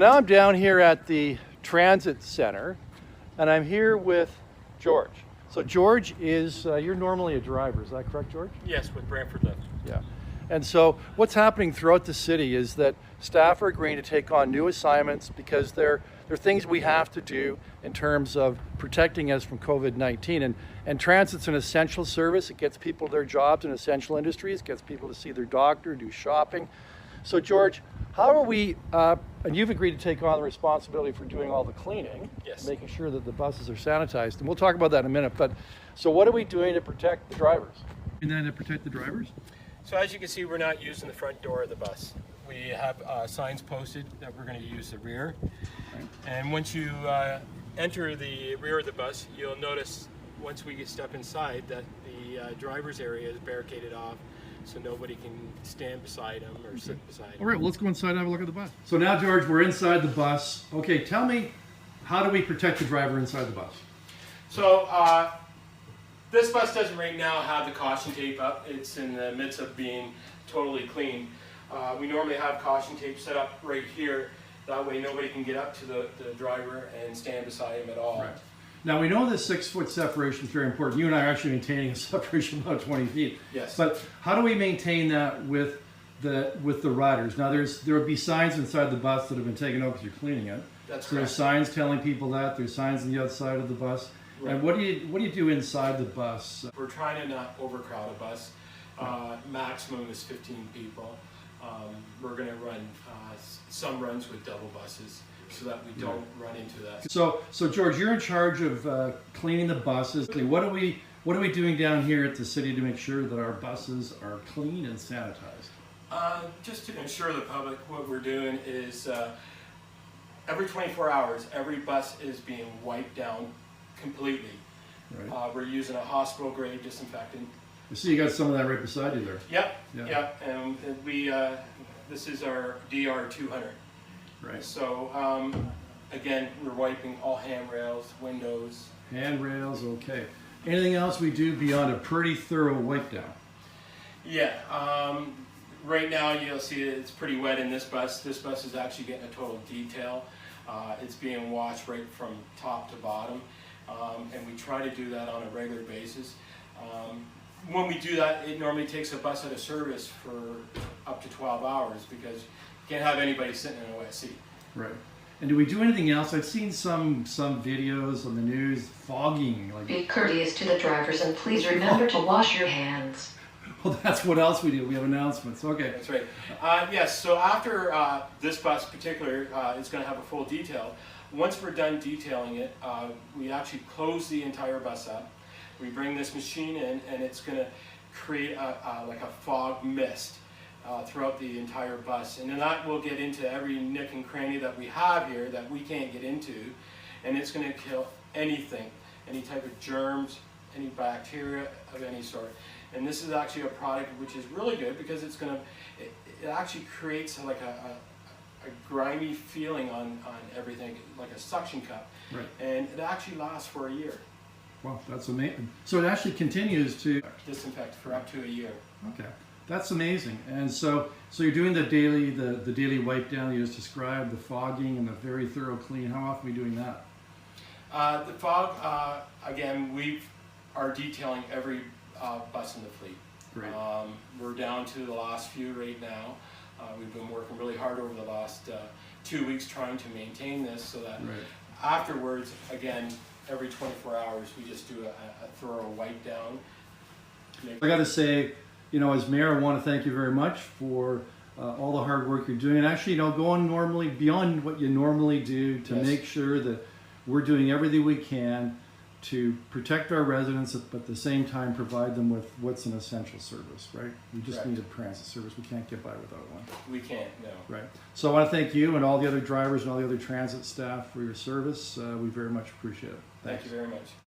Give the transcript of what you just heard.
Now I'm down here at the transit center, and I'm here with George. So George is, you're normally a driver, is that correct, George? Yes, with Brantford Lift. Yeah. And so what's happening throughout the city is that staff are agreeing to take on new assignments because there are things we have to do in terms of protecting us from COVID-19. And transit's an essential service. It gets people their jobs in essential industries, gets people to see their doctor, do shopping. So George, how are we, and you've agreed to take on the responsibility for doing all the cleaning, Yes. making sure that the buses are sanitized, and we'll talk about that in a minute, but so what are we doing to protect the drivers? And then to protect the drivers? So as you can see, we're not using the front door of the bus. We have signs posted that we're going to use the rear. Right. And once you enter the rear of the bus, you'll notice once we step inside that the driver's area is barricaded off, so nobody can stand beside them or sit beside them. All right, well, let's go inside and have a look at the bus. So now, George, we're inside the bus. Okay, tell me, how do we protect the driver inside the bus? So this bus doesn't right now have the caution tape up. It's in the midst of being totally clean. We normally have caution tape set up right here. That way nobody can get up to the driver and stand beside him at all. Right. Now, we know this 6-foot separation is very important. You and I are actually maintaining a separation of about 20 feet. Yes. But how do we maintain that with the riders? Now, there would be signs inside the bus that have been taken out because you're cleaning it. That's so correct. There's signs telling people that. There's signs on the outside of the bus. Right. And what do you do inside the bus? We're trying to not overcrowd a bus. Maximum is 15 people. We're going to run some runs with double buses so that we don't run into that. So George, you're in charge of cleaning the buses. What are we doing down here at the city to make sure that our buses are clean and sanitized? Just to ensure the public, what we're doing is every 24 hours, every bus is being wiped down completely. Right. We're using a hospital-grade disinfectant. I see you got some of that right beside you there. Yep. And this is our DR 200. Right. So again, we're wiping all handrails, windows. Handrails, okay. Anything else we do beyond a pretty thorough wipe down? Yeah. Right now you'll see it's pretty wet in this bus. This bus is actually getting a total detail. It's being washed right from top to bottom. And we try to do that on a regular basis. When we do that, it normally takes a bus out of service for up to 12 hours because you can't have anybody sitting in a wet seat. Right. And do we do anything else? I've seen some videos on the news, fogging. Be courteous to the drivers and please remember to wash your hands. Well, that's what else we do. We have announcements. Okay. That's right. Yes, so after this bus particular is going to have a full detail, once we're done detailing it, we actually close the entire bus up. We bring this machine in and it's going to create like a fog mist throughout the entire bus. And then that will get into every nick and cranny that we have here that we can't get into. And it's going to kill anything, any type of germs, any bacteria of any sort. And this is actually a product which is really good because it's going to, it actually creates like a grimy feeling on everything, like a suction cup. Right. And it actually lasts for a year. Wow, that's amazing. So it actually continues to disinfect for up to a year. Okay, that's amazing. And so you're doing the daily wipe down you just described, the fogging and the very thorough clean. How often are we doing that? The fog, again, we are detailing every bus in the fleet. Great. We're down to the last few right now. We've been working really hard over the last 2 weeks trying to maintain this so that afterwards, again, every 24 hours we just do a thorough wipe down. I got to say, as mayor, I want to thank you very much for all the hard work you're doing, and actually, going normally beyond what you normally do to make sure that we're doing everything we can to protect our residents, but at the same time provide them with what's an essential service, right? We just need a transit service. We can't get by without one. We can't, no. Right. So I want to thank you and all the other drivers and all the other transit staff for your service. We very much appreciate it. Thanks. Thank you very much.